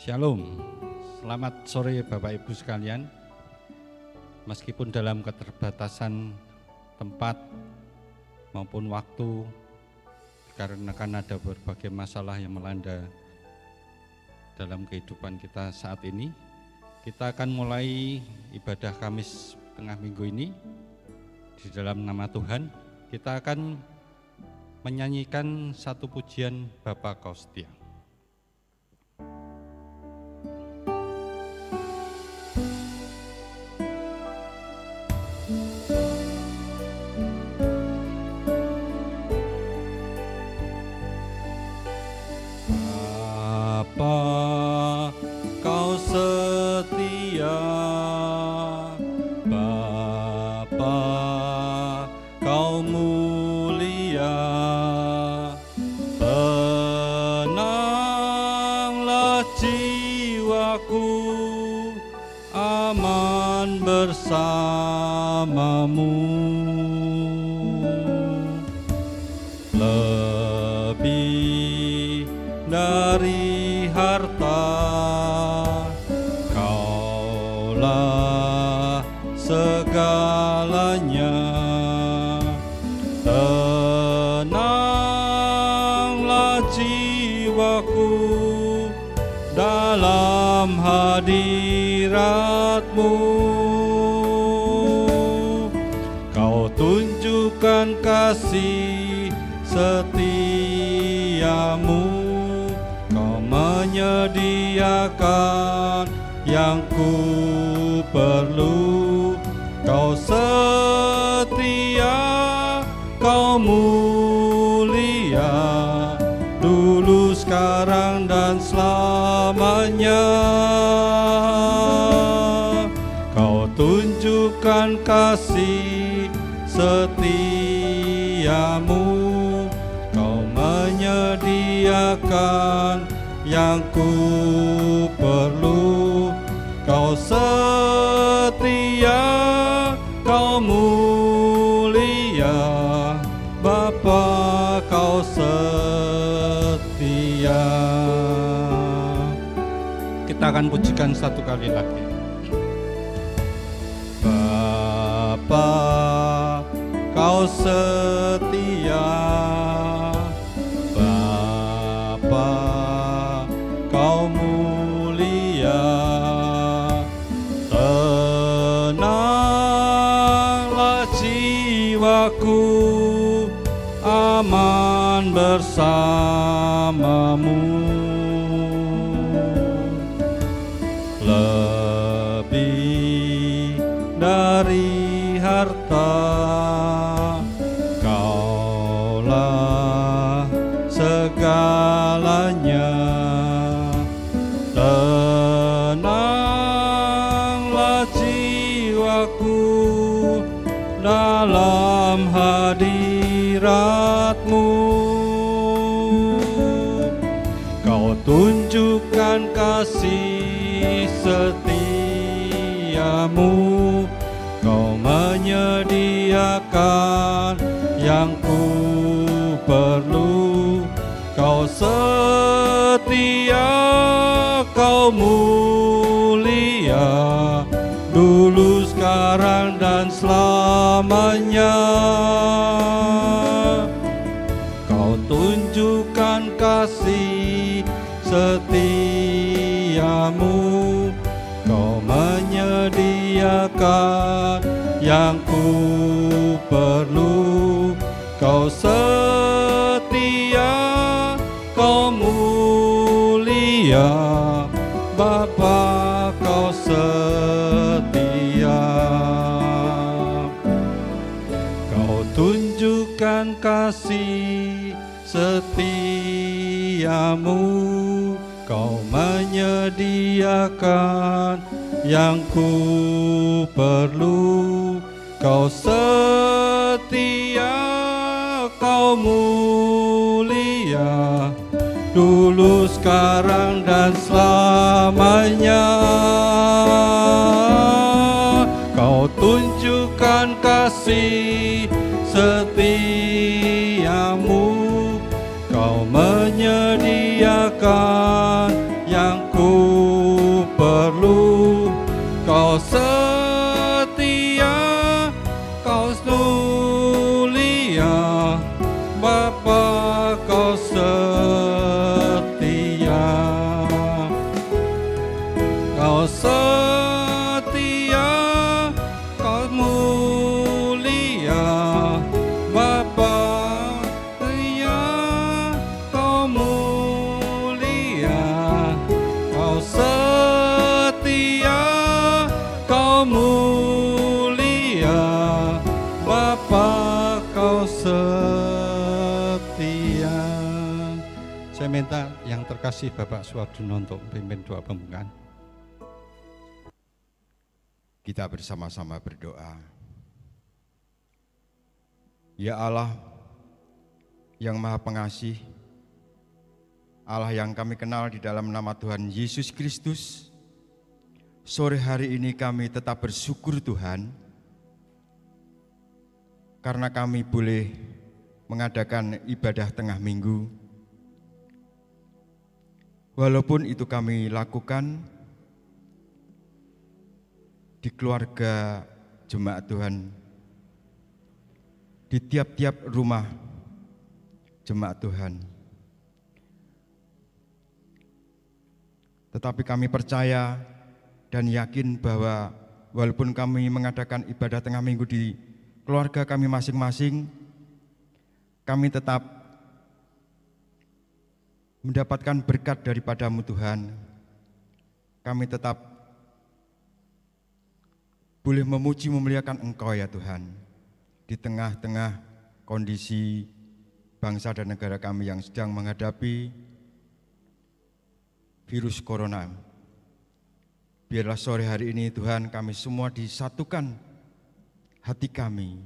Shalom, selamat sore Bapak Ibu sekalian. Meskipun dalam keterbatasan tempat maupun waktu, dikarenakan ada berbagai masalah yang melanda dalam kehidupan kita saat ini, kita akan mulai ibadah Kamis tengah minggu ini. Di dalam nama Tuhan, kita akan menyanyikan satu pujian Bapa Kau Setia. Bersamamu lebih dari harta, Kaulah segalanya. Tenanglah jiwaku dalam hadirat-Mu. Tunjukkan kasih setiamu, Kau menyediakan yang ku perlu. Kau setia, Kau mulia, dulu, sekarang, dan selamanya. Kau tunjukkan kasih setiamu, Kau menyediakan yang ku perlu. Kau setia, Kau mulia, Bapa, Kau setia. Kita akan pujikan satu kali lagi. Bapa, Kau setia, Bapa, Kau mulia. Tenanglah jiwaku, aman bersamamu. Lebih dari harta, Kaulah segalanya. Tenanglah jiwaku dalam hadirat-Mu. Kau tunjukkan kasih setiamu, Kau menyediakan yang ku perlu. Kau setia, Kau mulia, dulu, sekarang, dan selamanya. Kau tunjukkan kasih setiamu, Kau menyediakan yang ku perlu. Kau setia, Kau mulia, Bapa, Kau setia. Kau tunjukkan kasih setiamu, Kau menyediakan yang ku perlu. Kau setia, Kau mulia, dulu, sekarang, dan selamanya. Kau tunjukkan kasih setiamu, Kau menyediakan yang ku kasih Bapak Suwardono untuk pimpin doa pembukaan. Kita bersama-sama berdoa. Ya Allah yang Maha Pengasih, Allah yang kami kenal di dalam nama Tuhan Yesus Kristus, sore hari ini kami tetap bersyukur Tuhan, karena kami boleh mengadakan ibadah tengah minggu. Walaupun itu kami lakukan di keluarga jemaat Tuhan, di tiap-tiap rumah jemaat Tuhan. Tetapi kami percaya dan yakin bahwa walaupun kami mengadakan ibadah tengah minggu di keluarga kami masing-masing, kami tetap mendapatkan berkat daripada-Mu Tuhan. Kami tetap boleh memuji memuliakan Engkau ya Tuhan, di tengah-tengah kondisi bangsa dan negara kami yang sedang menghadapi virus corona. Biarlah sore hari ini Tuhan kami semua disatukan hati kami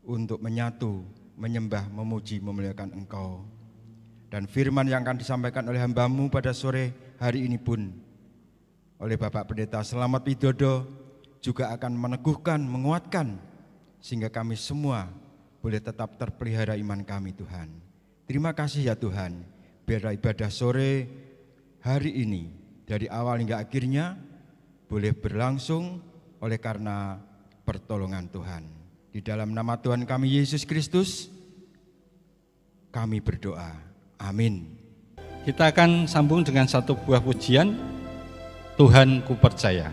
untuk menyatu, menyembah, memuji, memuliakan Engkau. Dan firman yang akan disampaikan oleh hamba-Mu pada sore hari ini pun oleh Bapak Pendeta Selamat Widodo juga akan meneguhkan, menguatkan, sehingga kami semua boleh tetap terpelihara iman kami Tuhan. Terima kasih ya Tuhan, biarlah ibadah sore hari ini dari awal hingga akhirnya boleh berlangsung oleh karena pertolongan Tuhan. Di dalam nama Tuhan kami Yesus Kristus, kami berdoa. Amin. Kita akan sambung dengan satu buah pujian, Tuhan ku percaya.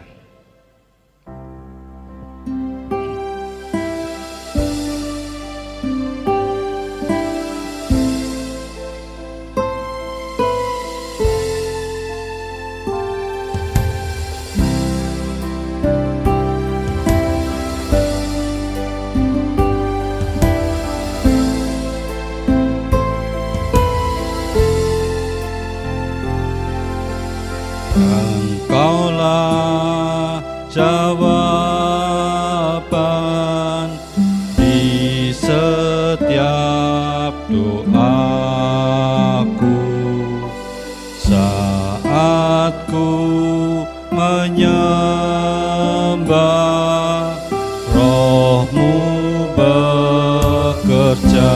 Engkaulah jawaban di setiap doaku saat ku menyembah, Roh-Mu bekerja.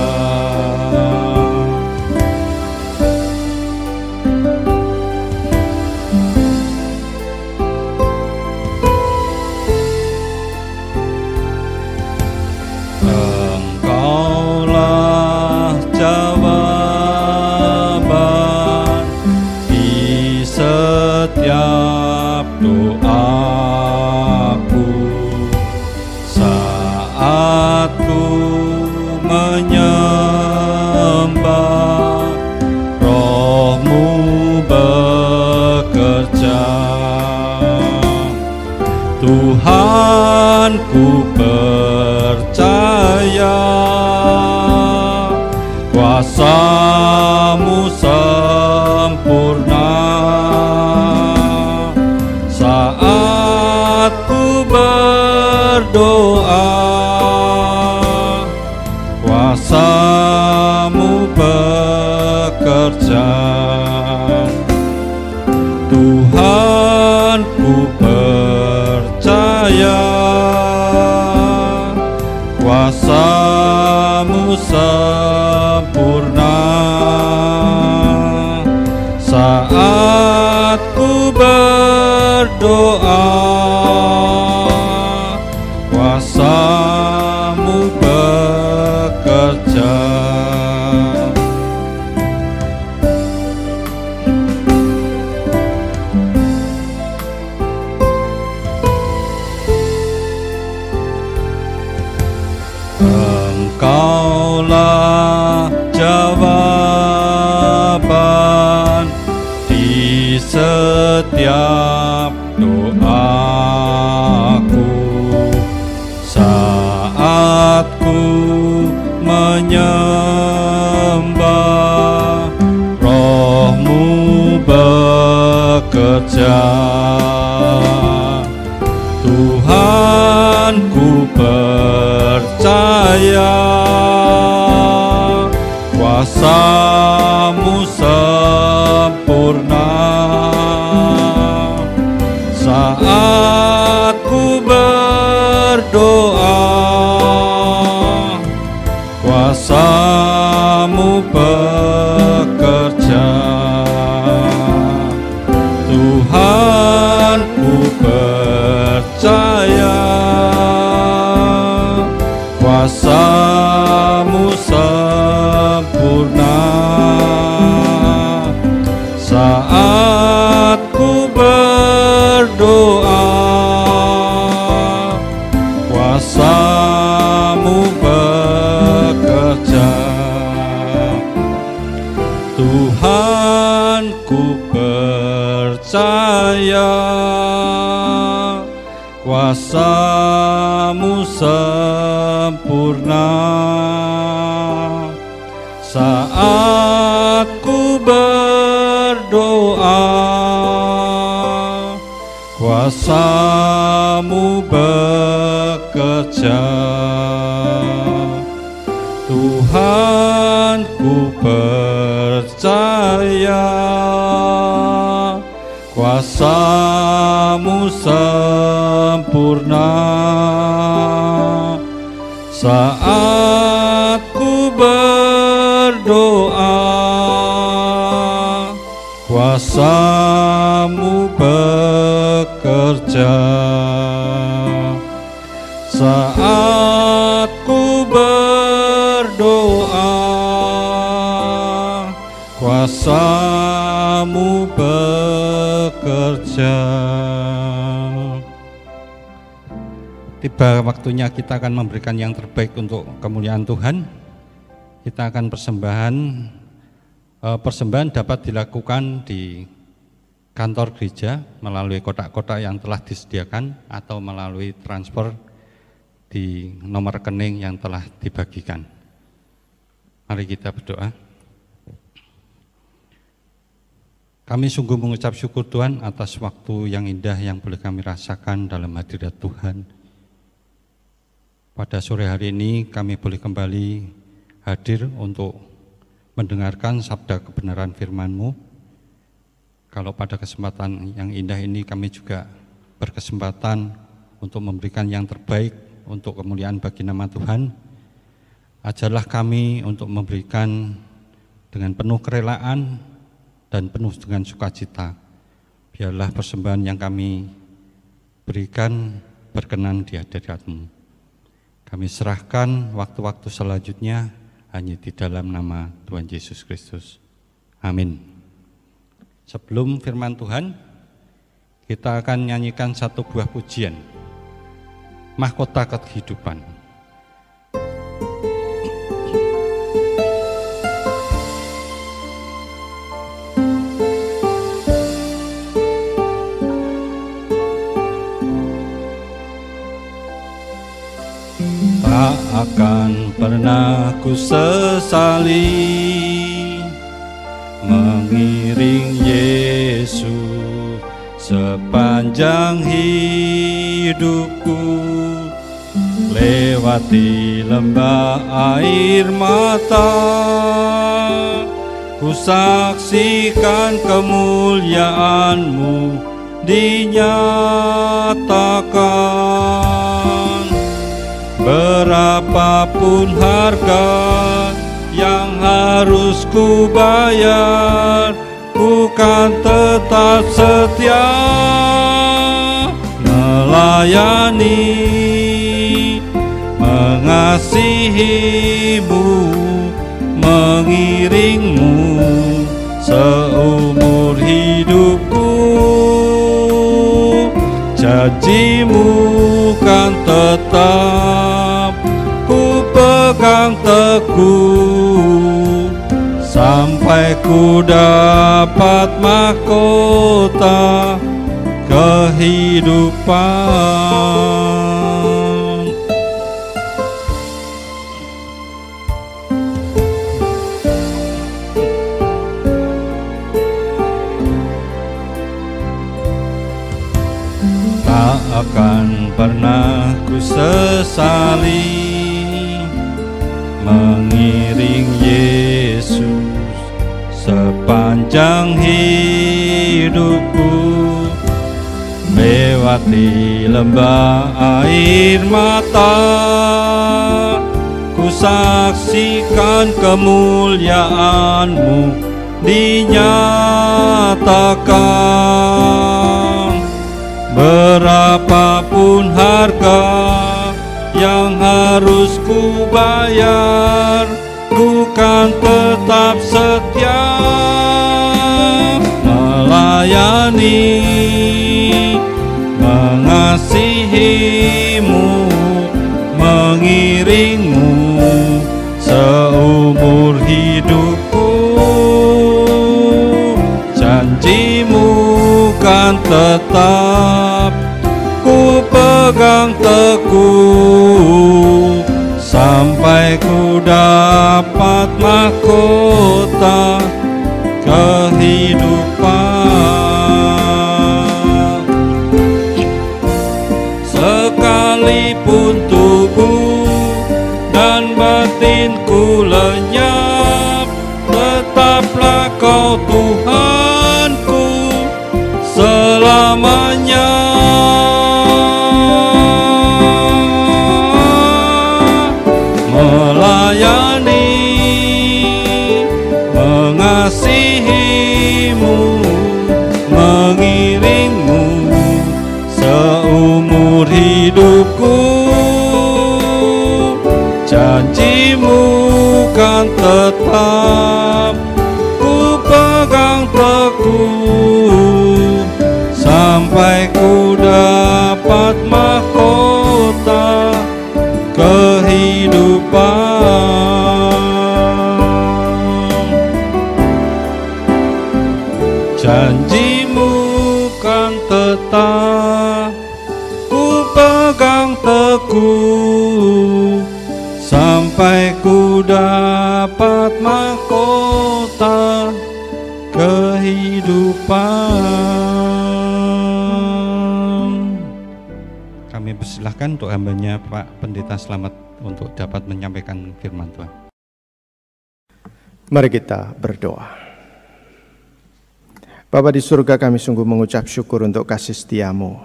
Setiap doaku saat ku menyembah, Roh-Mu bekerja. Tuhan ku percaya, kuasa-Mu sempurna. Saat ku berdoa, kuasa-Mu bekerja. Tuhan ku percaya, kuasa-Mu sempurna. Saat ku berdoa, kuasa-Mu bekerja. Engkaulah jawaban di setiap doaku saat ku menyembah, Roh-Mu bekerja. Tuhan, ku percaya kuasa-Mu sempurna. Saat ku berdoa, kuasa-Mu bekerja. Tuhan, ku percaya kuasa-Mu sempurna. Saat ku berdoa, kuasa-Mu bekerja. Tuhan, ku percaya kuasa-Mu sempurna. Saat ku berdoa, kuasa-Mu bekerja. Tuhan, ku percaya kuasa-Mu sempurna. Saat ku berdoa, kuasa-Mu bekerja. Saat ku berdoa, kuasa-Mu bekerja. Tiba waktunya kita akan memberikan yang terbaik untuk kemuliaan Tuhan. Kita akan persembahan dapat dilakukan di kantor gereja melalui kotak-kotak yang telah disediakan atau melalui transfer di nomor rekening yang telah dibagikan. Mari kita berdoa. Kami sungguh mengucap syukur Tuhan atas waktu yang indah yang boleh kami rasakan dalam hadirat Tuhan. Pada sore hari ini kami boleh kembali hadir untuk mendengarkan sabda kebenaran firman-Mu. Kalau pada kesempatan yang indah ini kami juga berkesempatan untuk memberikan yang terbaik untuk kemuliaan bagi nama Tuhan. Ajarlah kami untuk memberikan dengan penuh kerelaan dan penuh dengan sukacita. Biarlah persembahan yang kami berikan berkenan di hadirat-Mu. Kami serahkan waktu-waktu selanjutnya hanya di dalam nama Tuhan Yesus Kristus. Amin. Sebelum firman Tuhan, kita akan nyanyikan satu buah pujian, Mahkota Kehidupan. Tak akan pernah ku sesali mengiring Yesus sepanjang hidupku, lewati lembah air mata, ku saksikan kemuliaan-Mu dinyatakan. Berapapun harga yang harus ku bayar, ku kan tetap setia melayani, mengasihi-Mu, mengiring-Mu seumur hidupku. Janji-Mu kan tetap ku pegang teguh, sampai ku dapat mahkota kehidupan. akan pernah ku sesali mengiring Yesus sepanjang hidupku, melewati lembah air mata, ku saksikan kemuliaan-Mu dinyatakan. Berapapun harga yang harus ku bayar, ku kan tetap setia melayani, mengasihi-Mu, mengiring-Mu seumur hidupku. Janji-Mu kan tetap ku pegang teguh sampai ku dapat mahkota kehidupan. Sekalipun tubuh dan batinku lenyap, tetaplah Kau Tuhanku selamanya. Melayani, mengasihi-Mu, mengiring-Mu seumur hidupku. Janji-Mu kan tetap ku pegang teguh sampai ku dapat mahkota kehidupan. Janji-Mu kan tetap ku pegang teguh sampai ku dapat mahkota kehidupan. Kami persilahkan untuk hambanya Pak Pendeta Slamet untuk dapat menyampaikan firman Tuhan. Mari kita berdoa. Bapa di surga, kami sungguh mengucap syukur untuk kasih setia-Mu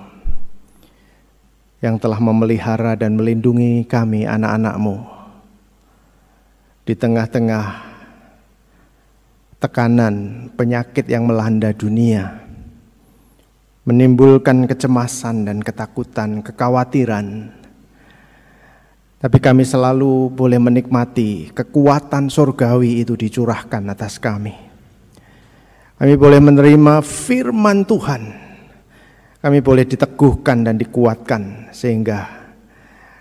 yang telah memelihara dan melindungi kami anak-anak-Mu di tengah-tengah tekanan penyakit yang melanda dunia, menimbulkan kecemasan dan ketakutan, kekhawatiran. Tapi kami selalu boleh menikmati kekuatan surgawi itu dicurahkan atas kami. Kami boleh menerima firman Tuhan. Kami boleh diteguhkan dan dikuatkan sehingga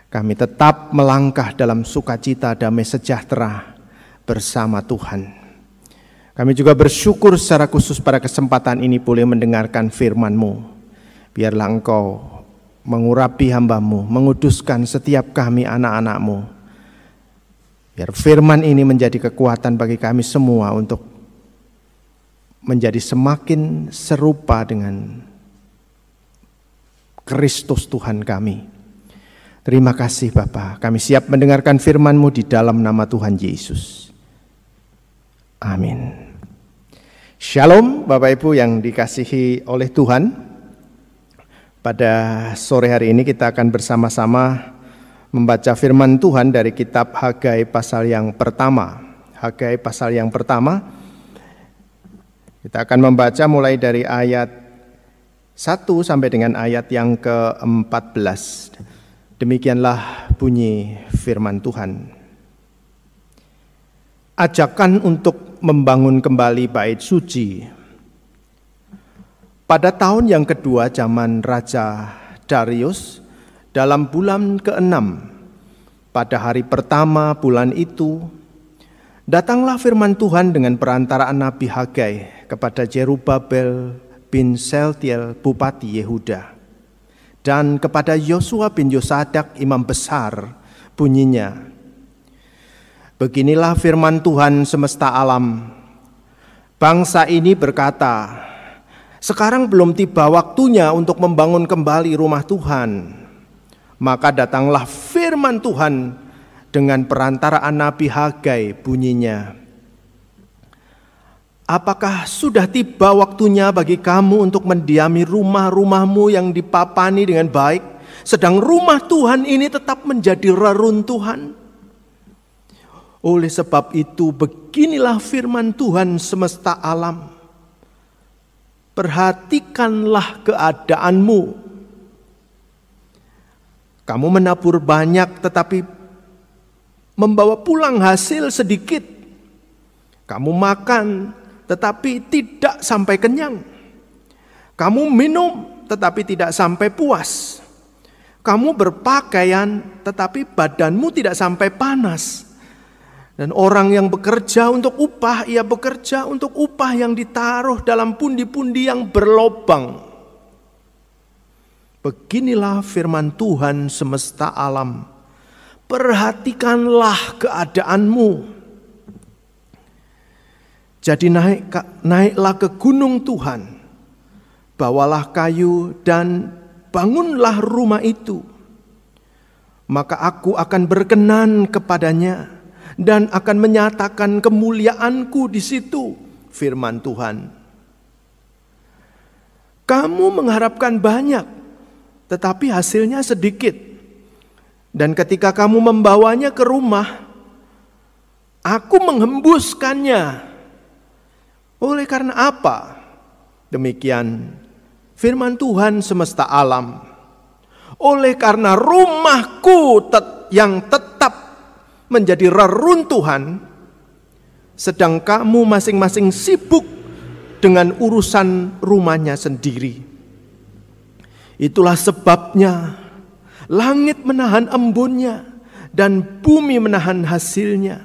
kami tetap melangkah dalam sukacita, damai sejahtera bersama Tuhan. Kami juga bersyukur secara khusus pada kesempatan ini boleh mendengarkan firman-Mu. Biarlah Engkau mengurapi hamba-Mu, menguduskan setiap kami anak-anak-Mu. Biar firman ini menjadi kekuatan bagi kami semua untuk menjadi semakin serupa dengan Kristus Tuhan kami. Terima kasih Bapa, kami siap mendengarkan firman-Mu di dalam nama Tuhan Yesus. Amin. Shalom Bapak Ibu yang dikasihi oleh Tuhan. Pada sore hari ini kita akan bersama-sama membaca firman Tuhan dari kitab Hagai pasal yang pertama. Hagai pasal yang pertama. Kita akan membaca mulai dari ayat 1 sampai dengan ayat yang ke-14. Demikianlah bunyi firman Tuhan. Ajakan untuk membangun kembali bait suci. Pada tahun yang kedua zaman Raja Darius, dalam bulan ke-6, pada hari pertama bulan itu, datanglah firman Tuhan dengan perantaraan Nabi Hagai kepada Jerubabel bin Seltiel, Bupati Yehuda, dan kepada Yosua bin Yosadak, Imam Besar, bunyinya, beginilah firman Tuhan semesta alam, bangsa ini berkata, Sekarang belum tiba waktunya untuk membangun kembali rumah Tuhan. Maka datanglah firman Tuhan dengan perantaraan Nabi Hagai, bunyinya, apakah sudah tiba waktunya bagi kamu untuk mendiami rumah-rumahmu yang dipapani dengan baik, sedang rumah Tuhan ini tetap menjadi reruntuhan? Oleh sebab itu, beginilah firman Tuhan semesta alam. Perhatikanlah keadaanmu. Kamu menabur banyak tetapi membawa pulang hasil sedikit. Kamu makan tetapi tidak sampai kenyang. Kamu minum tetapi tidak sampai puas. Kamu berpakaian tetapi badanmu tidak sampai panas. Dan orang yang bekerja untuk upah, ia bekerja untuk upah yang ditaruh dalam pundi-pundi yang berlobang. Beginilah firman Tuhan semesta alam. Perhatikanlah keadaanmu. Jadi naiklah ke gunung Tuhan. Bawalah kayu dan bangunlah rumah itu. Maka aku akan berkenan kepadanya dan akan menyatakan kemuliaanku di situ, firman Tuhan. Kamu mengharapkan banyak, tetapi hasilnya sedikit. Dan ketika kamu membawanya ke rumah, aku menghembuskannya. Oleh karena apa? Demikian firman Tuhan semesta alam. Oleh karena rumahku yang tetap menjadi reruntuhan, sedang kamu masing-masing sibuk dengan urusan rumahnya sendiri. Itulah sebabnya langit menahan embunnya dan bumi menahan hasilnya.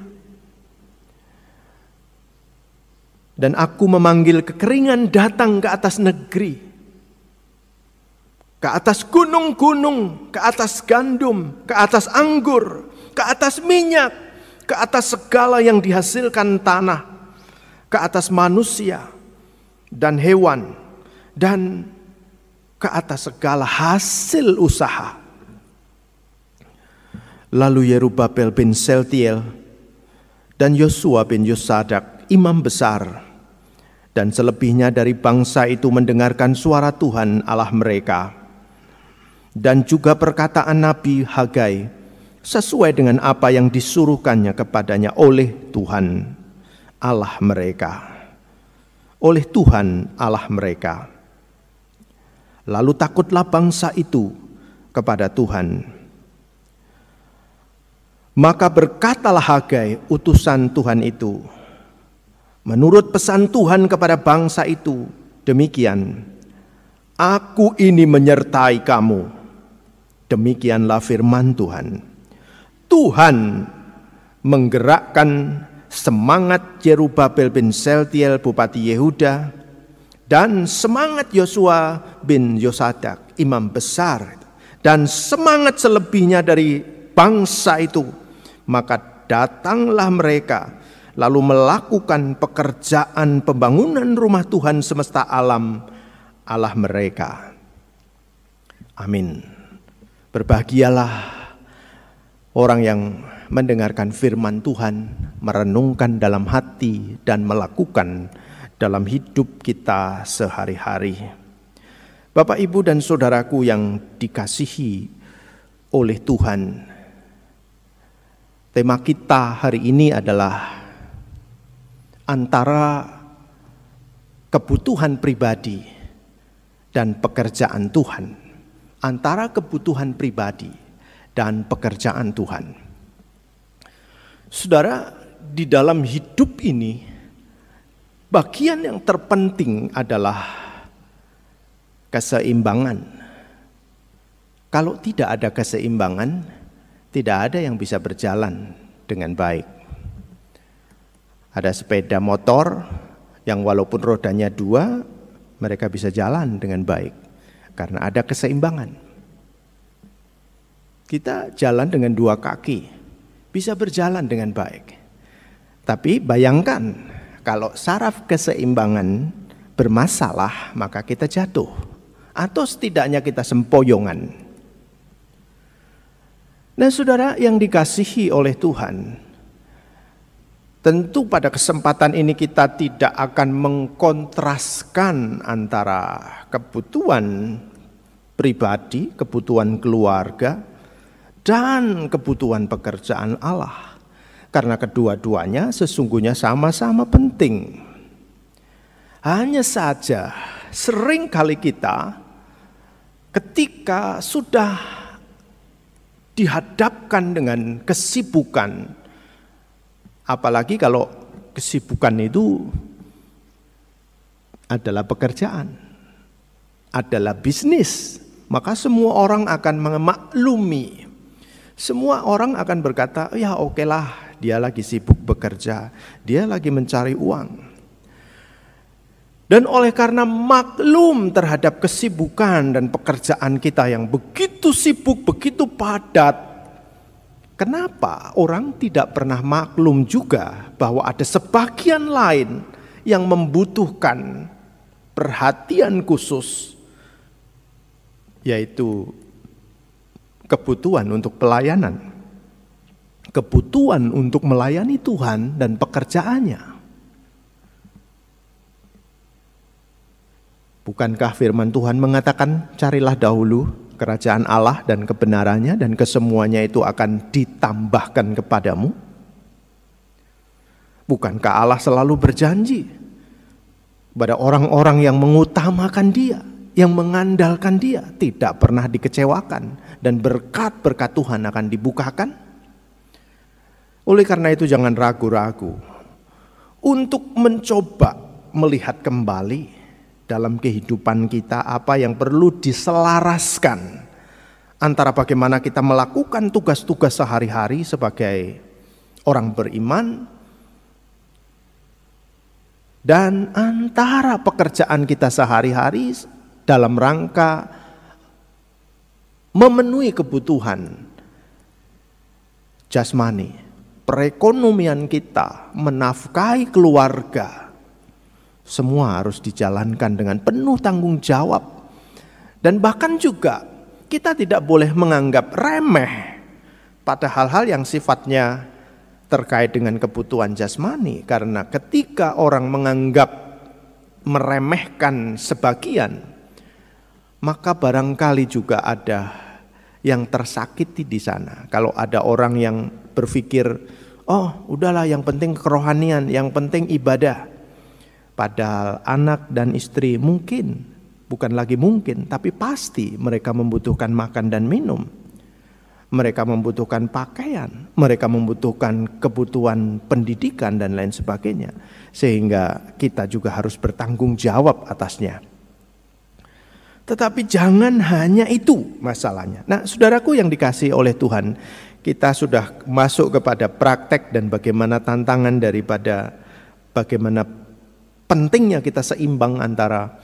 Dan aku memanggil kekeringan datang ke atas negeri, ke atas gunung-gunung, ke atas gandum, ke atas anggur, ke atas minyak, ke atas segala yang dihasilkan tanah, ke atas manusia dan hewan, dan ke atas segala hasil usaha. Lalu Yerubabel bin Seltiel dan Yosua bin Yosadak, imam besar, dan selebihnya dari bangsa itu mendengarkan suara Tuhan Allah mereka, dan juga perkataan Nabi Hagai, sesuai dengan apa yang disuruhkannya kepadanya oleh Tuhan Allah mereka. Oleh Tuhan Allah mereka. Lalu takutlah bangsa itu kepada Tuhan. Maka berkatalah Hagai, utusan Tuhan itu, menurut pesan Tuhan kepada bangsa itu, demikian, aku ini menyertai kamu. Demikianlah firman Tuhan. Tuhan menggerakkan semangat Yerubabel bin Seltiel bupati Yehuda dan semangat Yosua bin Yosadak imam besar dan semangat selebihnya dari bangsa itu. Maka datanglah mereka lalu melakukan pekerjaan pembangunan rumah Tuhan semesta alam Allah mereka. Amin. Berbahagialah orang yang mendengarkan firman Tuhan, merenungkan dalam hati dan melakukan dalam hidup kita sehari-hari. Bapak, Ibu, dan saudaraku yang dikasihi oleh Tuhan, tema kita hari ini adalah antara kebutuhan pribadi dan pekerjaan Tuhan. Antara kebutuhan pribadi dan pekerjaan Tuhan. Saudara, di dalam hidup ini, bagian yang terpenting adalah keseimbangan. Kalau tidak ada keseimbangan, tidak ada yang bisa berjalan dengan baik. Ada sepeda motor yang walaupun rodanya 2, mereka bisa jalan dengan baik karena ada keseimbangan. Kita jalan dengan 2 kaki, bisa berjalan dengan baik. Tapi bayangkan kalau saraf keseimbangan bermasalah, maka kita jatuh. Atau setidaknya kita sempoyongan. Nah saudara yang dikasihi oleh Tuhan, tentu pada kesempatan ini kita tidak akan mengkontraskan antara kebutuhan pribadi, kebutuhan keluarga, dan kebutuhan pekerjaan Allah. Karena kedua-duanya sesungguhnya sama-sama penting. Hanya saja sering kali kita ketika sudah dihadapkan dengan kesibukan, apalagi kalau kesibukan itu adalah pekerjaan, adalah bisnis, maka semua orang akan memaklumi. Semua orang akan berkata, ya okelah, dia lagi sibuk bekerja, dia lagi mencari uang. Dan oleh karena maklum terhadap kesibukan dan pekerjaan kita yang begitu sibuk, begitu padat, kenapa orang tidak pernah maklum juga bahwa ada sebagian lain yang membutuhkan perhatian khusus, yaitu kebutuhan untuk pelayanan, kebutuhan untuk melayani Tuhan dan pekerjaannya. Bukankah firman Tuhan mengatakan, carilah dahulu kerajaan Allah dan kebenarannya, dan kesemuanya itu akan ditambahkan kepadamu? Bukankah Allah selalu berjanji pada orang-orang yang mengutamakan Dia, yang mengandalkan Dia, tidak pernah dikecewakan, dan berkat-berkat Tuhan akan dibukakan? Oleh karena itu jangan ragu-ragu untuk mencoba melihat kembali dalam kehidupan kita apa yang perlu diselaraskan antara bagaimana kita melakukan tugas-tugas sehari-hari sebagai orang beriman dan antara pekerjaan kita sehari-hari dalam rangka memenuhi kebutuhan jasmani, perekonomian kita, menafkahi keluarga. Semua harus dijalankan dengan penuh tanggung jawab. Dan bahkan juga kita tidak boleh menganggap remeh pada hal-hal yang sifatnya terkait dengan kebutuhan jasmani. Karena ketika orang menganggap meremehkan sebagian, maka barangkali juga ada yang tersakiti di sana. Kalau ada orang yang berpikir, oh udahlah yang penting kerohanian, yang penting ibadah. Padahal anak dan istri mungkin, bukan lagi mungkin, tapi pasti mereka membutuhkan makan dan minum. Mereka membutuhkan pakaian, mereka membutuhkan kebutuhan pendidikan dan lain sebagainya. Sehingga kita juga harus bertanggung jawab atasnya. Tetapi jangan hanya itu masalahnya. Nah saudaraku yang dikasihi oleh Tuhan, kita sudah masuk kepada praktek dan bagaimana tantangan daripada bagaimana pentingnya kita seimbang antara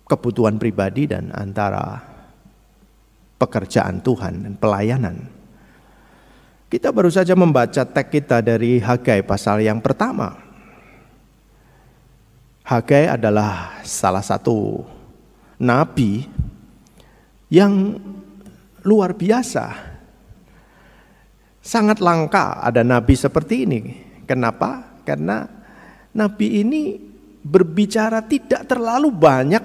kebutuhan pribadi dan antara pekerjaan Tuhan dan pelayanan. Kita baru saja membaca teks kita dari Hagai pasal yang pertama. Hagai adalah salah satu nabi yang luar biasa. Sangat langka ada nabi seperti ini. Kenapa? Karena nabi ini berbicara tidak terlalu banyak,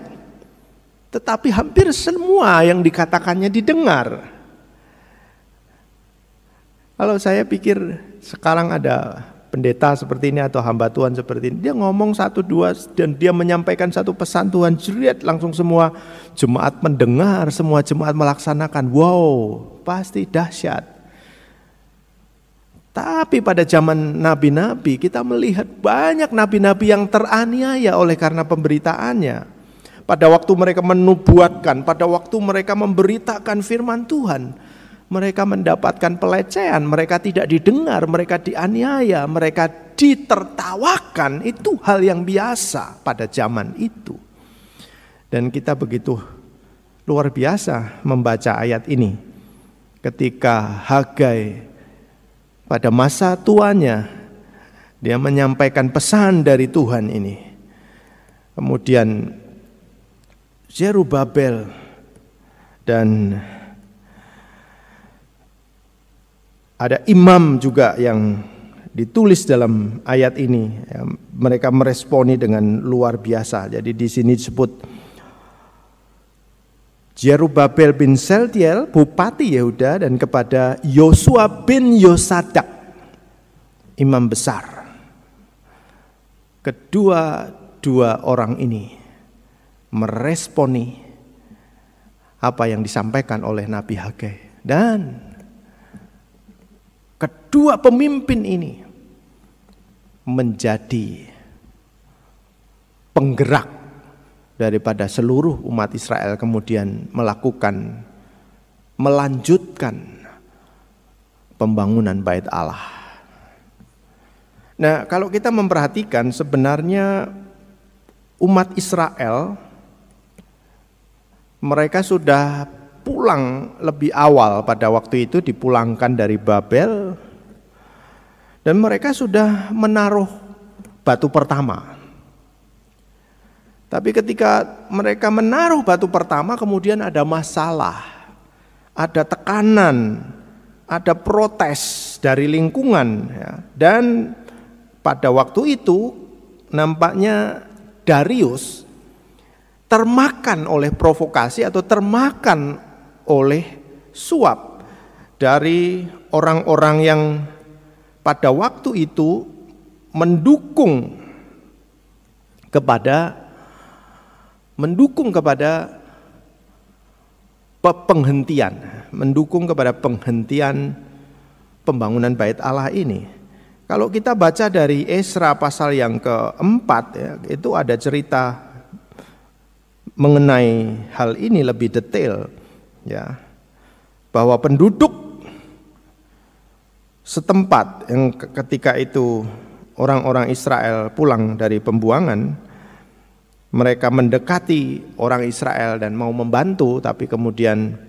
tetapi hampir semua yang dikatakannya didengar. Kalau saya pikir sekarang ada pendeta seperti ini atau hamba Tuhan seperti ini, dia ngomong satu dua dan dia menyampaikan satu pesan Tuhan, jeriat langsung semua jemaat mendengar, semua jemaat melaksanakan. Wow, pasti dahsyat. Tapi pada zaman nabi-nabi kita melihat banyak nabi-nabi yang teraniaya oleh karena pemberitaannya. Pada waktu mereka menubuatkan, pada waktu mereka memberitakan firman Tuhan, mereka mendapatkan pelecehan, mereka tidak didengar, mereka dianiaya, mereka ditertawakan. Itu hal yang biasa pada zaman itu. Dan kita begitu luar biasa membaca ayat ini. Ketika Hagai pada masa tuanya, dia menyampaikan pesan dari Tuhan ini. kemudian Zerubabel, dan ada imam juga yang ditulis dalam ayat ini. Ya, mereka meresponi dengan luar biasa. Jadi di sini disebut Zerubabel bin Seltiel, bupati Yehuda, dan kepada Yosua bin Yosadak, imam besar. Kedua orang ini meresponi apa yang disampaikan oleh Nabi Hagai. Dan kedua pemimpin ini menjadi penggerak daripada seluruh umat Israel kemudian melanjutkan pembangunan Bait Allah. Nah, kalau kita memperhatikan sebenarnya umat Israel mereka sudah pulang lebih awal, pada waktu itu dipulangkan dari Babel, dan mereka sudah menaruh batu pertama. Tapi ketika mereka menaruh batu pertama, kemudian ada masalah, ada tekanan, ada protes dari lingkungan, ya. Dan pada waktu itu nampaknya Darius termakan oleh provokasi atau termakan oleh suap dari orang-orang yang pada waktu itu mendukung kepada penghentian pembangunan Bait Allah ini. Kalau kita baca dari Esra pasal yang keempat, ya, itu ada cerita mengenai hal ini lebih detail, ya, bahwa penduduk setempat yang ketika itu orang-orang Israel pulang dari pembuangan, mereka mendekati orang Israel dan mau membantu, tapi kemudian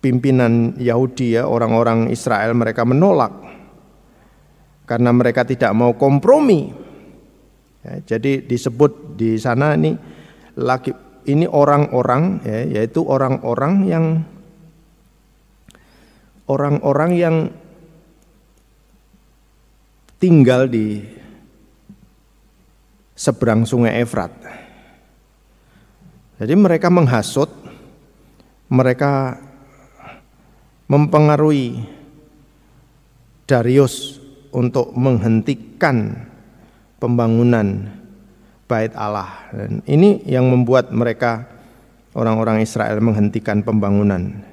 pimpinan Yahudi, ya, orang-orang Israel, mereka menolak karena mereka tidak mau kompromi. Ya, jadi disebut di sana ini orang-orang, ya, yaitu orang-orang yang tinggal di seberang sungai Efrat. Jadi mereka menghasut, mereka mempengaruhi Darius untuk menghentikan pembangunan Bait Allah. Dan ini yang membuat mereka, orang-orang Israel, menghentikan pembangunan.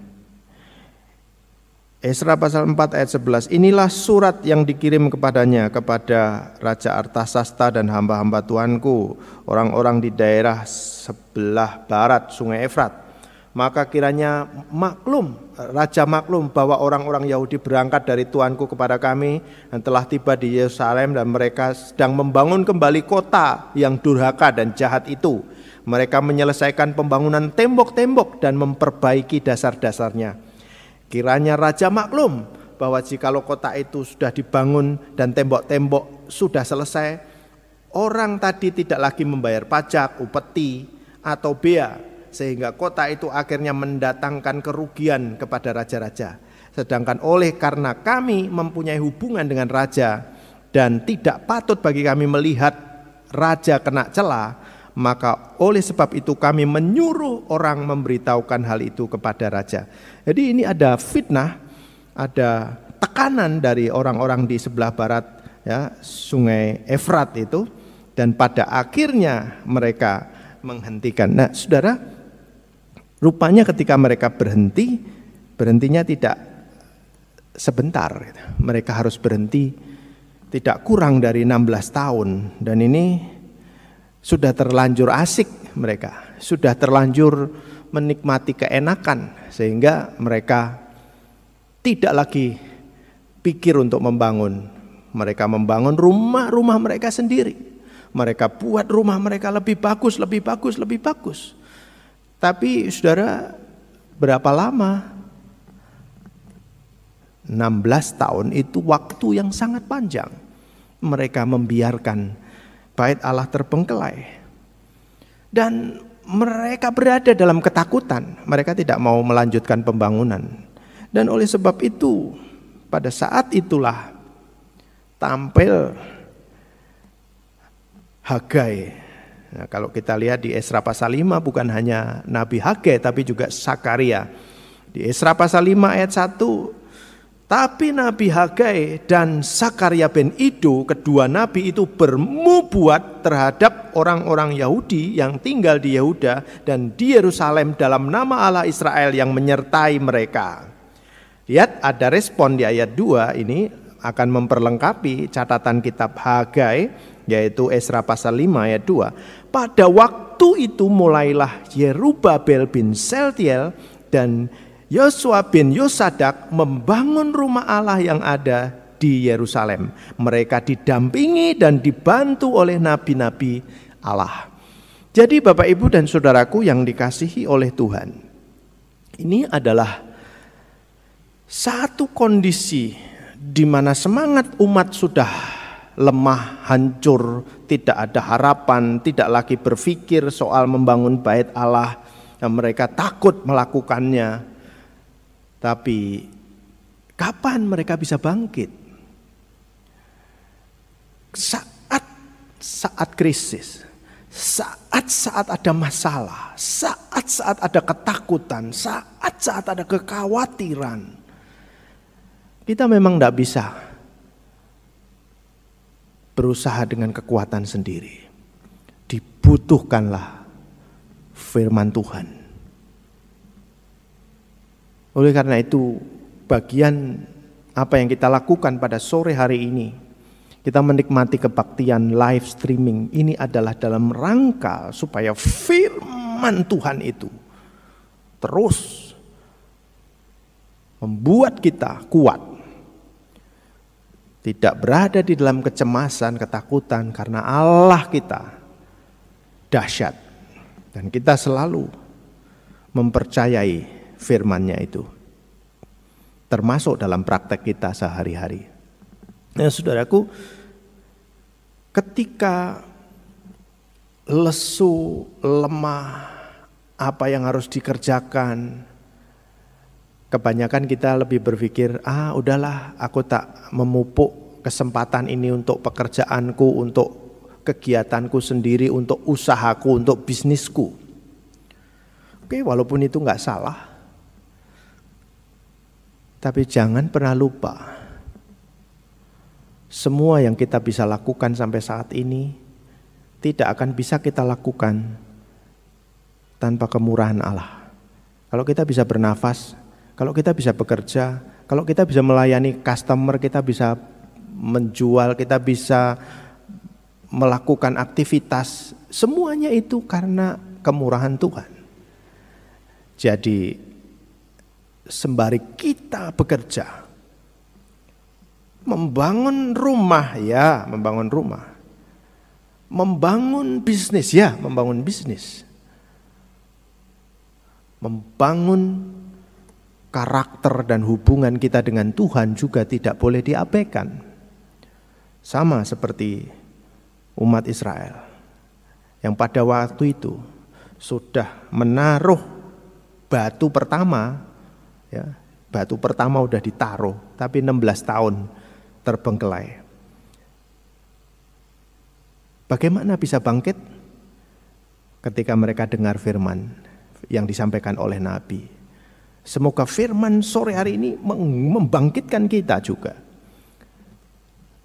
Esra pasal 4 ayat 11, inilah surat yang dikirim kepadanya, kepada Raja Artasasta dan hamba-hamba Tuanku, orang-orang di daerah sebelah barat sungai Efrat. Maka kiranya Raja maklum bahwa orang-orang Yahudi berangkat dari Tuanku kepada kami dan telah tiba di Yerusalem, dan mereka sedang membangun kembali kota yang durhaka dan jahat itu. Mereka menyelesaikan pembangunan tembok-tembok dan memperbaiki dasar-dasarnya. Kiranya Raja maklum bahwa jikalau kota itu sudah dibangun dan tembok-tembok sudah selesai, orang tadi tidak lagi membayar pajak, upeti, atau bea, sehingga kota itu akhirnya mendatangkan kerugian kepada raja-raja. Sedangkan karena kami mempunyai hubungan dengan raja dan tidak patut bagi kami melihat raja kena celah, maka oleh sebab itu kami menyuruh orang memberitahukan hal itu kepada raja. Jadi ini ada fitnah, ada tekanan dari orang-orang di sebelah barat, ya, sungai Efrat itu, dan pada akhirnya mereka menghentikan. Nah, saudara, rupanya ketika mereka berhentinya tidak sebentar. Mereka harus berhenti tidak kurang dari 16 tahun. Dan ini sudah terlanjur asik mereka, sudah terlanjur menikmati keenakan, sehingga mereka tidak lagi pikir untuk membangun. Mereka membangun rumah-rumah mereka sendiri. Mereka buat rumah mereka lebih bagus. Tapi saudara, berapa lama? 16 tahun itu waktu yang sangat panjang. Mereka membiarkan bait Allah terbengkelai. Dan mereka berada dalam ketakutan, mereka tidak mau melanjutkan pembangunan. Dan oleh sebab itu, pada saat itulah tampil Hagai. Nah, kalau kita lihat di Esra pasal 5 bukan hanya Nabi Hagai tapi juga Sakaria. Di Esra pasal 5 ayat 1, tapi Nabi Hagai dan Sakaria ben Ido, kedua nabi itu bernubuat terhadap orang-orang Yahudi yang tinggal di Yehuda dan di Yerusalem dalam nama Allah Israel yang menyertai mereka. Lihat ada respon di ayat 2 ini akan memperlengkapi catatan kitab Hagai, yaitu Esra pasal 5 ayat 2. Pada waktu itu mulailah Yerubabel bin Seltiel dan Yosua bin Yosadak membangun rumah Allah yang ada di Yerusalem. Mereka didampingi dan dibantu oleh nabi-nabi Allah. Jadi Bapak Ibu dan Saudaraku yang dikasihi oleh Tuhan, ini adalah satu kondisi di mana semangat umat sudah lemah, hancur, tidak ada harapan, tidak lagi berpikir soal membangun bait Allah, dan mereka takut melakukannya. Tapi kapan mereka bisa bangkit? Saat krisis, saat ada masalah, saat ada ketakutan, saat ada kekhawatiran. Kita memang tidak bisa berusaha dengan kekuatan sendiri. Dibutuhkanlah firman Tuhan. Oleh karena itu, bagian apa yang kita lakukan pada sore hari ini, kita menikmati kebaktian live streaming ini adalah dalam rangka supaya firman Tuhan itu terus membuat kita kuat. Tidak berada di dalam kecemasan, ketakutan, karena Allah kita dahsyat. Dan kita selalu mempercayai firman-Nya itu, termasuk dalam praktek kita sehari-hari. Nah, saudaraku, ketika lesu, lemah, apa yang harus dikerjakan, kebanyakan kita lebih berpikir, udahlah, aku tak memupuk kesempatan ini untuk pekerjaanku, untuk kegiatanku sendiri, untuk usahaku, untuk bisnisku. Oke, walaupun itu enggak salah, tapi jangan pernah lupa, semua yang kita bisa lakukan sampai saat ini tidak akan bisa kita lakukan tanpa kemurahan Allah. Kalau kita bisa bernafas, kalau kita bisa bekerja, kalau kita bisa melayani customer, kita bisa menjual, kita bisa melakukan aktivitas, semuanya itu karena kemurahan Tuhan. Jadi sembari kita bekerja, membangun rumah, membangun bisnis, membangun karakter dan hubungan kita dengan Tuhan juga tidak boleh diabaikan. Sama seperti umat Israel yang pada waktu itu sudah menaruh batu pertama. Batu pertama udah ditaruh, tapi 16 tahun terbengkelai. Bagaimana bisa bangkit? Ketika mereka dengar firman yang disampaikan oleh Nabi. Semoga firman sore hari ini membangkitkan kita juga.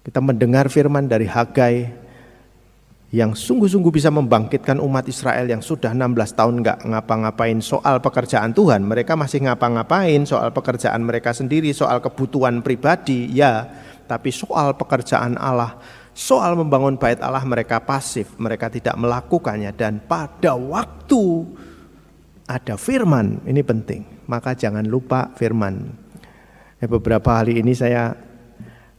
Kita mendengar firman dari Hagai yang sungguh-sungguh bisa membangkitkan umat Israel yang sudah 16 tahun gak ngapa-ngapain soal pekerjaan Tuhan. Mereka masih ngapa-ngapain soal pekerjaan mereka sendiri, soal kebutuhan pribadi, ya. Tapi soal pekerjaan Allah, soal membangun bait Allah mereka pasif, mereka tidak melakukannya. Dan pada waktu ada firman, ini penting, maka jangan lupa firman. Beberapa hari ini saya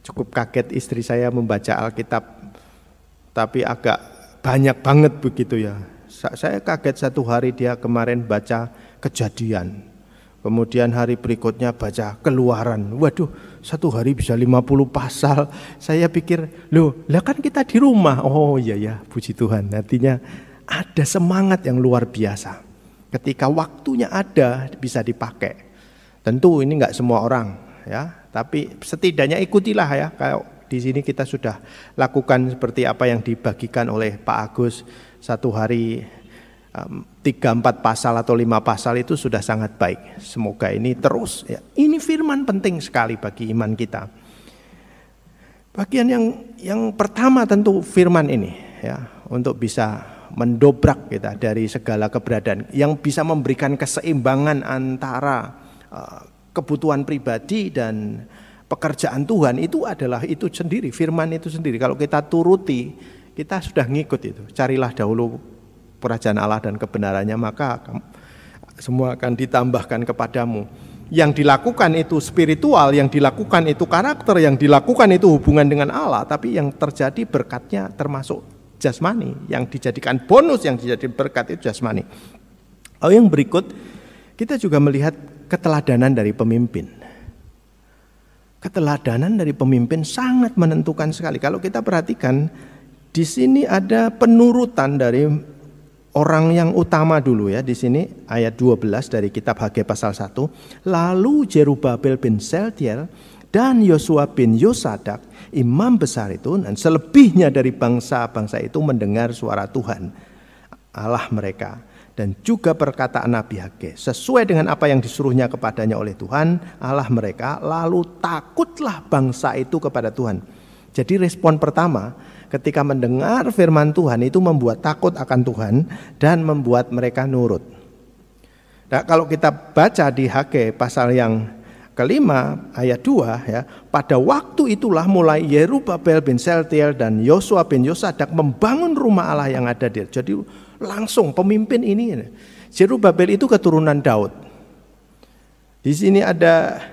cukup kaget, istri saya membaca Alkitab, tapi agak banyak banget begitu ya. Saya kaget satu hari dia kemarin baca Kejadian. Kemudian hari berikutnya baca Keluaran. Waduh, satu hari bisa 50 pasal. Saya pikir, loh, lah kan kita di rumah. Oh iya ya, puji Tuhan. Artinya ada semangat yang luar biasa. Ketika waktunya ada, bisa dipakai. Tentu ini enggak semua orang, ya. Tapi setidaknya ikutilah ya. Kayak di sini kita sudah lakukan seperti apa yang dibagikan oleh Pak Agus. Satu hari 3-4 pasal atau 5 pasal itu sudah sangat baik. Semoga ini terus ya. Ini firman penting sekali bagi iman kita. Bagian yang pertama tentu firman ini ya, untuk bisa mendobrak kita dari segala keberadaan, yang bisa memberikan keseimbangan antara kebutuhan pribadi dan pekerjaan Tuhan, itu adalah itu sendiri, firman itu sendiri. Kalau kita turuti, kita sudah ngikut itu. Carilah dahulu kerajaan Allah dan kebenarannya, maka semua akan ditambahkan kepadamu. Yang dilakukan itu spiritual, yang dilakukan itu karakter, yang dilakukan itu hubungan dengan Allah, tapi yang terjadi berkatnya termasuk jasmani, yang dijadikan bonus, yang dijadikan berkat itu jasmani. Lalu yang berikut, kita juga melihat keteladanan dari pemimpin. Keteladanan dari pemimpin sangat menentukan sekali. Kalau kita perhatikan, di sini ada penurutan dari orang yang utama dulu ya. Di sini ayat 12 dari kitab Haggai pasal 1. Lalu Jerubabel bin Sealtiel dan Yosua bin Yosadak, imam besar itu, dan selebihnya dari bangsa-bangsa itu mendengar suara Tuhan Allah mereka, dan juga perkataan Nabi Haggai sesuai dengan apa yang disuruhnya kepadanya oleh Tuhan Allah mereka. Lalu takutlah bangsa itu kepada Tuhan. Jadi respon pertama ketika mendengar firman Tuhan itu membuat takut akan Tuhan dan membuat mereka nurut. Nah, kalau kita baca di Haggai pasal yang kelima ayat 2 ya, pada waktu itulah mulai Jerubabel bin Sealtiel dan Yosua bin Yosadak membangun rumah Allah yang ada di. Jadi langsung pemimpin ini, Jerubabel itu keturunan Daud. Di sini ada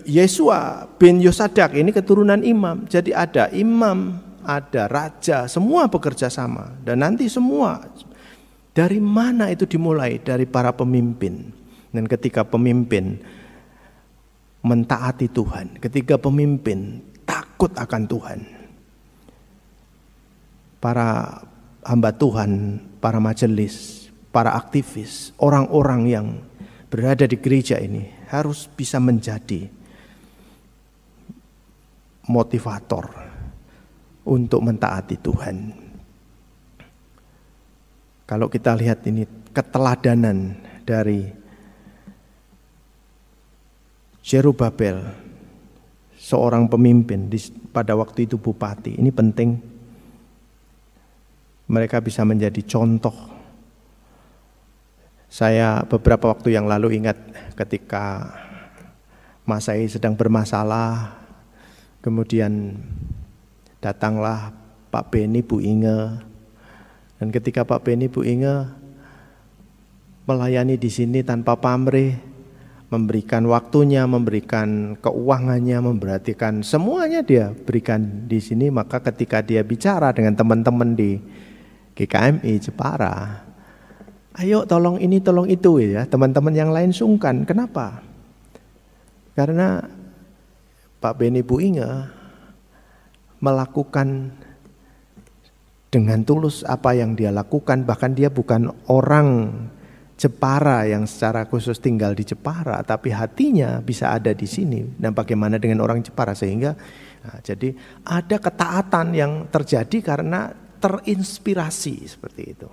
Yesua bin Yosadak, ini keturunan imam. Jadi ada imam, ada raja, semua bekerja sama. Dan nanti semua, dari mana itu dimulai? Dari para pemimpin. Dan ketika pemimpin mentaati Tuhan, ketika pemimpin takut akan Tuhan, para hamba Tuhan, para majelis, para aktivis, orang-orang yang berada di gereja ini harus bisa menjadi motivator untuk mentaati Tuhan. Kalau kita lihat ini keteladanan dari Jerubabel, seorang pemimpin pada waktu itu bupati, ini penting. Mereka bisa menjadi contoh. Saya beberapa waktu yang lalu ingat ketika Mas Ai sedang bermasalah, kemudian datanglah Pak Beni, Bu Inge, dan ketika Pak Beni, Bu Inge melayani di sini tanpa pamrih, memberikan waktunya, memberikan keuangannya, memperhatikan semuanya dia berikan di sini, maka ketika dia bicara dengan teman-teman di GKMI Jepara, ayo tolong ini, tolong itu ya. Teman-teman yang lain sungkan. Kenapa? Karena Pak Beni, Bu Inge melakukan dengan tulus apa yang dia lakukan. Bahkan dia bukan orang Jepara yang secara khusus tinggal di Jepara, tapi hatinya bisa ada di sini. Dan bagaimana dengan orang Jepara, sehingga jadi ada ketaatan yang terjadi karena terinspirasi seperti itu.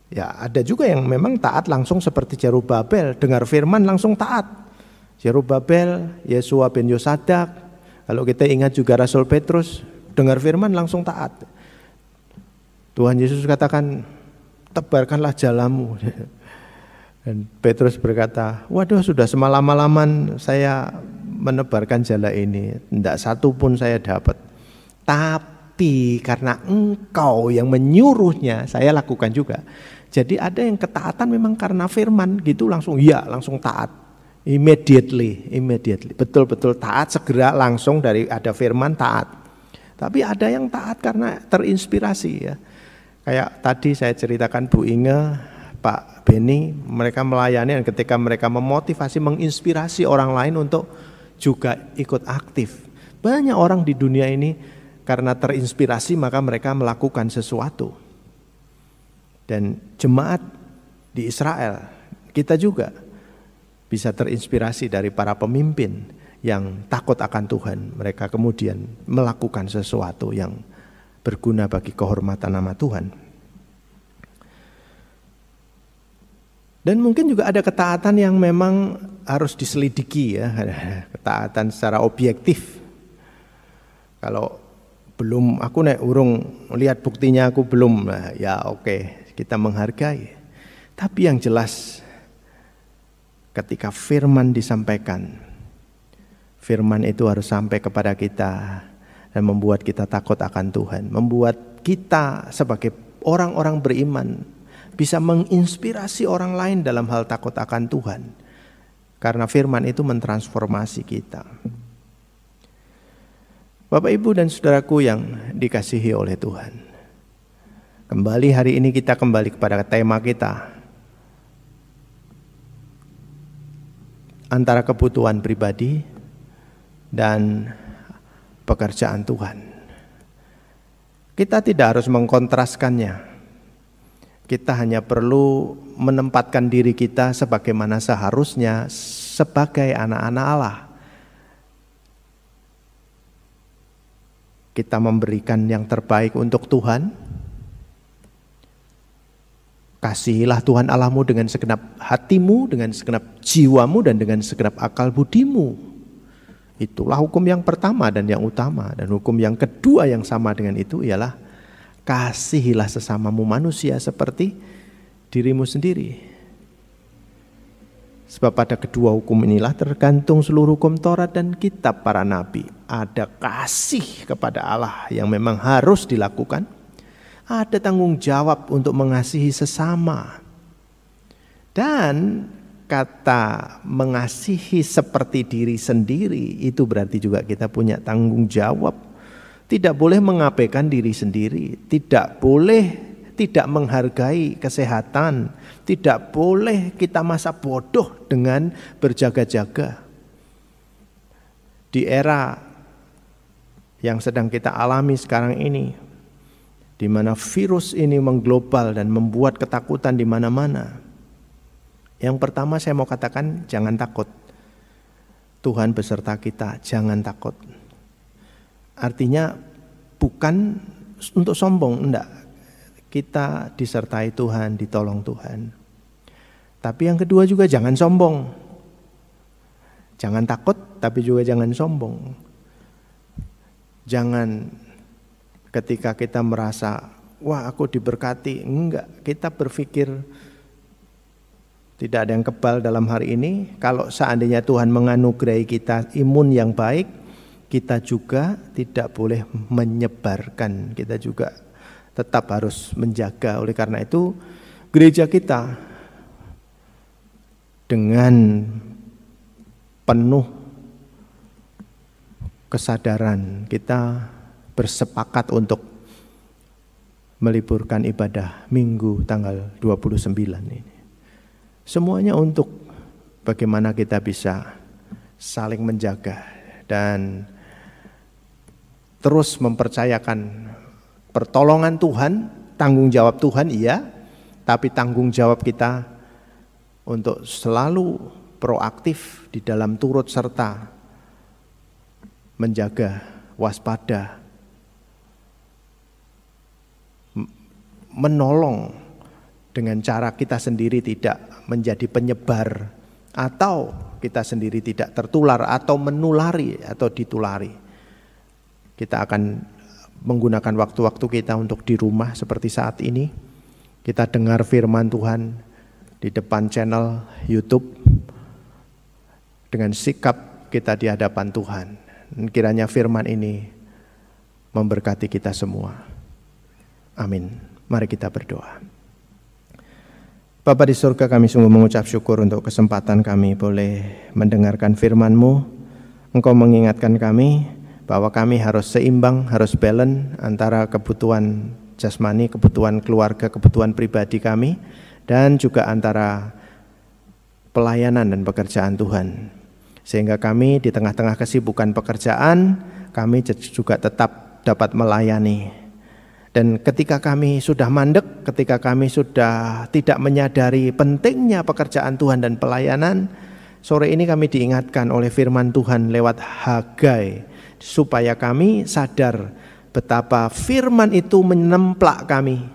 Ya, ada juga yang memang taat langsung seperti Jerubabel, dengar firman langsung taat. Jerubabel, Yesua bin Yosadak, kalau kita ingat juga Rasul Petrus, dengar firman langsung taat. Tuhan Yesus katakan, tebarkanlah jalamu. Dan Petrus berkata, waduh, sudah semalam-malaman saya menebarkan jala ini, tidak satu pun saya dapat. Tapi karena engkau yang menyuruhnya, saya lakukan juga. Jadi ada yang ketaatan memang karena firman gitu, langsung ya, langsung taat. Immediately. Betul-betul taat, segera langsung dari ada firman taat. Tapi ada yang taat karena terinspirasi ya. Kayak tadi saya ceritakan Bu Inge Pak Beni, mereka melayani dan ketika mereka memotivasi, menginspirasi orang lain untuk juga ikut aktif. Banyak orang di dunia ini karena terinspirasi maka mereka melakukan sesuatu. Dan jemaat di Israel, kita juga bisa terinspirasi dari para pemimpin yang takut akan Tuhan. Mereka kemudian melakukan sesuatu yang berguna bagi kehormatan nama Tuhan. Dan mungkin juga ada ketaatan yang memang harus diselidiki ya, ketaatan secara objektif. Kalau belum, aku nek urung lihat buktinya aku belum, nah, ya oke, kita menghargai. Tapi yang jelas ketika firman disampaikan, firman itu harus sampai kepada kita dan membuat kita takut akan Tuhan, membuat kita sebagai orang-orang beriman bisa menginspirasi orang lain dalam hal takut akan Tuhan. Karena firman itu mentransformasi kita. Bapak, Ibu, dan saudaraku yang dikasihi oleh Tuhan. Kembali hari ini kita kembali kepada tema kita. Antara kebutuhan pribadi dan pekerjaan Tuhan. Kita tidak harus mengkontraskannya. Kita hanya perlu menempatkan diri kita sebagaimana seharusnya sebagai anak-anak Allah. Kita memberikan yang terbaik untuk Tuhan. Kasihilah Tuhan Allahmu dengan segenap hatimu, dengan segenap jiwamu, dan dengan segenap akal budimu. Itulah hukum yang pertama dan yang utama. Dan hukum yang kedua yang sama dengan itu ialah kasihilah sesamamu manusia seperti dirimu sendiri. Sebab pada kedua hukum inilah tergantung seluruh hukum Taurat dan kitab para nabi. Ada kasih kepada Allah yang memang harus dilakukan. Ada tanggung jawab untuk mengasihi sesama. Dan kata mengasihi seperti diri sendiri itu berarti juga kita punya tanggung jawab. Tidak boleh mengabaikan diri sendiri, tidak boleh tidak menghargai kesehatan, tidak boleh kita masa bodoh dengan berjaga-jaga. Di era yang sedang kita alami sekarang ini, di mana virus ini mengglobal dan membuat ketakutan di mana-mana. Yang pertama saya mau katakan, jangan takut. Tuhan beserta kita, jangan takut. Artinya bukan untuk sombong, enggak. Kita disertai Tuhan, ditolong Tuhan. Tapi yang kedua juga jangan sombong. Jangan takut, tapi juga jangan sombong. Jangan ketika kita merasa, wah aku diberkati. Enggak, kita berpikir tidak ada yang kebal dalam hari ini. Kalau seandainya Tuhan menganugerahi kita imun yang baik, kita juga tidak boleh menyebarkan, kita juga tetap harus menjaga. Oleh karena itu gereja kita dengan penuh kesadaran kita bersepakat untuk meliburkan ibadah Minggu tanggal 29 ini. Semuanya untuk bagaimana kita bisa saling menjaga dan terus mempercayakan pertolongan Tuhan, tanggung jawab Tuhan iya, tapi tanggung jawab kita untuk selalu proaktif di dalam turut serta menjaga, waspada, menolong dengan cara kita sendiri tidak menjadi penyebar atau kita sendiri tidak tertular atau menulari atau ditulari. Kita akan menggunakan waktu-waktu kita untuk di rumah seperti saat ini. Kita dengar firman Tuhan di depan channel YouTube dengan sikap kita di hadapan Tuhan. Dan kiranya firman ini memberkati kita semua. Amin. Mari kita berdoa. Bapa di surga, kami sungguh mengucap syukur untuk kesempatan kami boleh mendengarkan firman-Mu. Engkau mengingatkan kami bahwa kami harus seimbang, harus balance antara kebutuhan jasmani, kebutuhan keluarga, kebutuhan pribadi kami dan juga antara pelayanan dan pekerjaan Tuhan. Sehingga kami di tengah-tengah kesibukan pekerjaan, kami juga tetap dapat melayani. Dan ketika kami sudah mandek, ketika kami sudah tidak menyadari pentingnya pekerjaan Tuhan dan pelayanan, sore ini kami diingatkan oleh firman Tuhan lewat Hagai, supaya kami sadar betapa firman itu menemplak kami,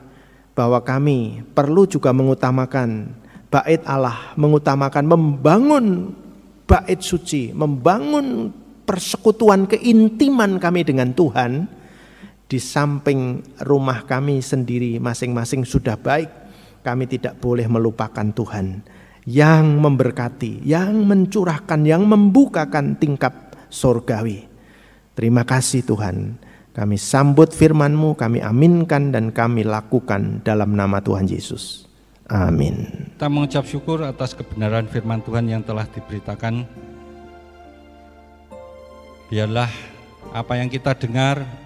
bahwa kami perlu juga mengutamakan bait Allah, mengutamakan membangun bait suci, membangun persekutuan keintiman kami dengan Tuhan. Di samping rumah kami sendiri masing-masing sudah baik, kami tidak boleh melupakan Tuhan yang memberkati, yang mencurahkan, yang membukakan tingkap surgawi. Terima kasih Tuhan, kami sambut firman-Mu, kami aminkan dan kami lakukan dalam nama Tuhan Yesus. Amin. Kita mengucap syukur atas kebenaran firman Tuhan yang telah diberitakan. Biarlah apa yang kita dengar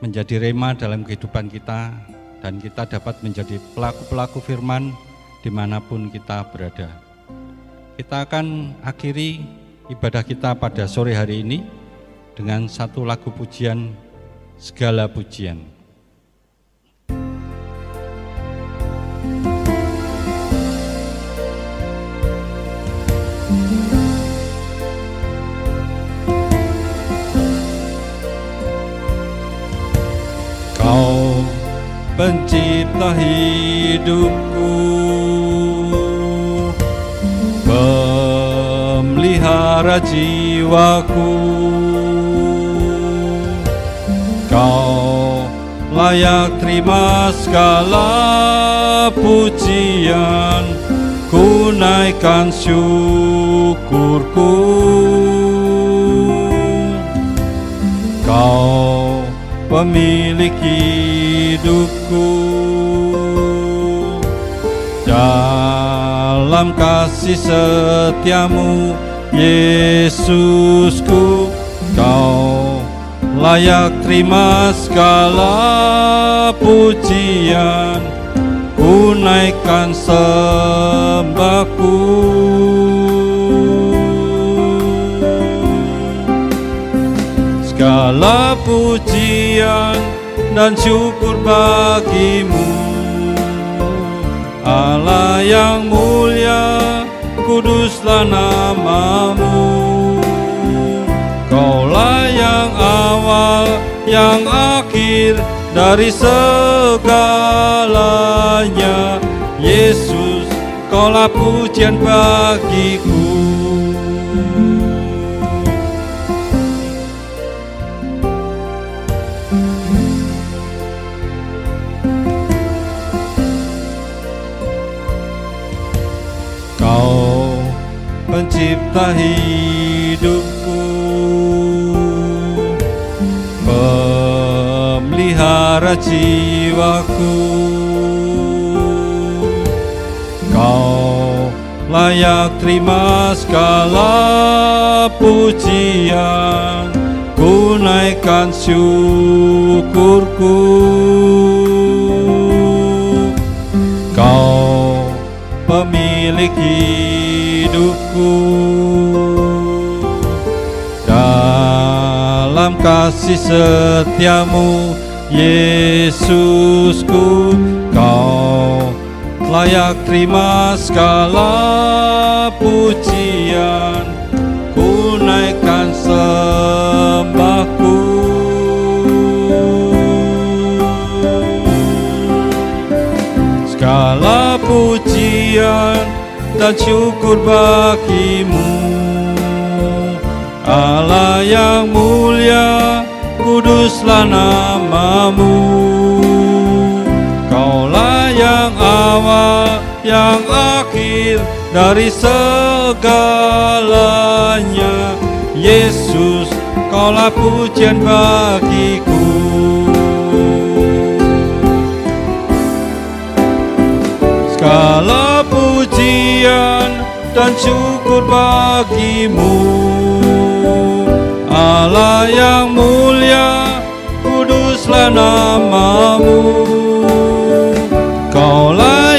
menjadi rema dalam kehidupan kita, dan kita dapat menjadi pelaku-pelaku firman dimanapun kita berada. Kita akan akhiri ibadah kita pada sore hari ini dengan satu lagu pujian, Segala Pujian. Kau pencipta hidupku, pemelihara jiwaku. Kau layak terima segala pujian, ku naikkan syukurku. Kau pemilik hidupku, dalam kasih setiamu Yesusku. Kau layak terima segala pujian, ku naikkan sembahku. Segala pujian dan syukur bagimu, Allah yang mulia, kuduslah namamu. Kaulah yang awal, yang akhir dari segalanya. Yesus, Kaulah pujian bagiku. Kau pencipta hidupku, pemelihara jiwaku. Kau layak terima segala pujian, ku naikkan syukurku. Kau pemilik hidupku, dalam kasih setiamu Yesusku. Kau layak terima segala pujian, ku naikkan sembahku. Segala pujian dan syukur bagimu, Allah yang mulia, kuduslah namamu. Kaulah yang awal, yang akhir dari segalanya. Yesus, Kaulah pujian bagiku. Segala pujian dan syukur bagimu, Allah yang mulia, kuduslah namamu. Kaulah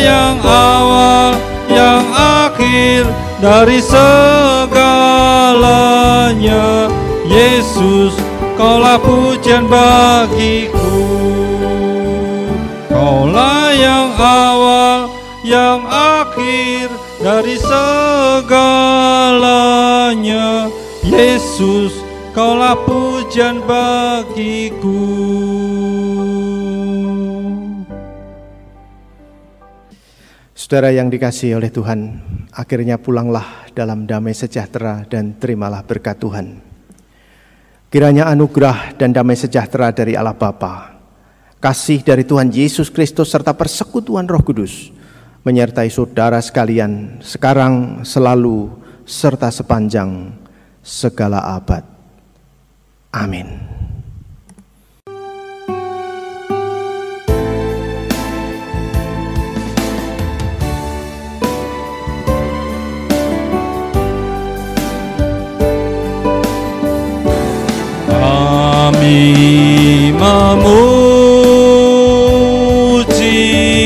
dari segalanya. Yesus, Kaulah pujian bagiku. Kaulah yang awal, yang akhir dari segalanya. Yesus, Kaulah pujian bagiku. Saudara yang dikasihi oleh Tuhan, akhirnya pulanglah dalam damai sejahtera dan terimalah berkat Tuhan. Kiranya anugerah dan damai sejahtera dari Allah Bapa, kasih dari Tuhan Yesus Kristus serta persekutuan Roh Kudus menyertai saudara sekalian sekarang, selalu, serta sepanjang segala abad. Amin. Kami memuji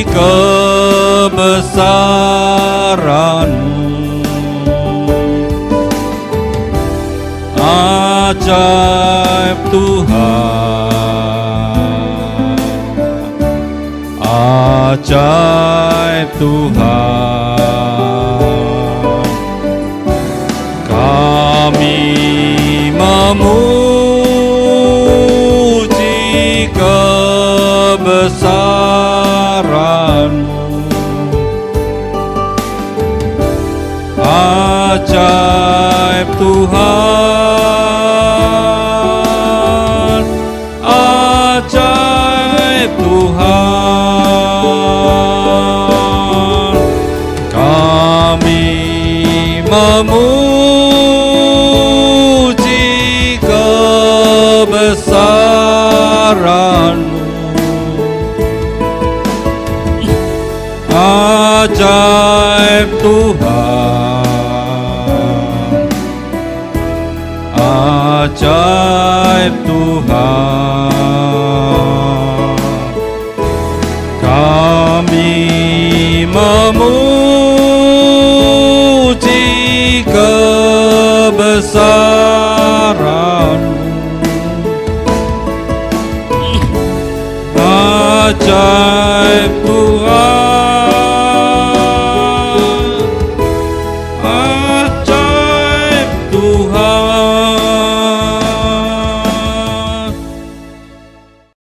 kebesaran-Mu, ajaib Tuhan, ajaib Tuhan. Kami memuji kebesaran-Mu, ajaib Tuhan, ajaib Tuhan. Kami memuji kebesaran-Mu, ajaib Tuhan, ajaib Tuhan. Kami memuji kebesaran-Mu, ajaib Tuhan,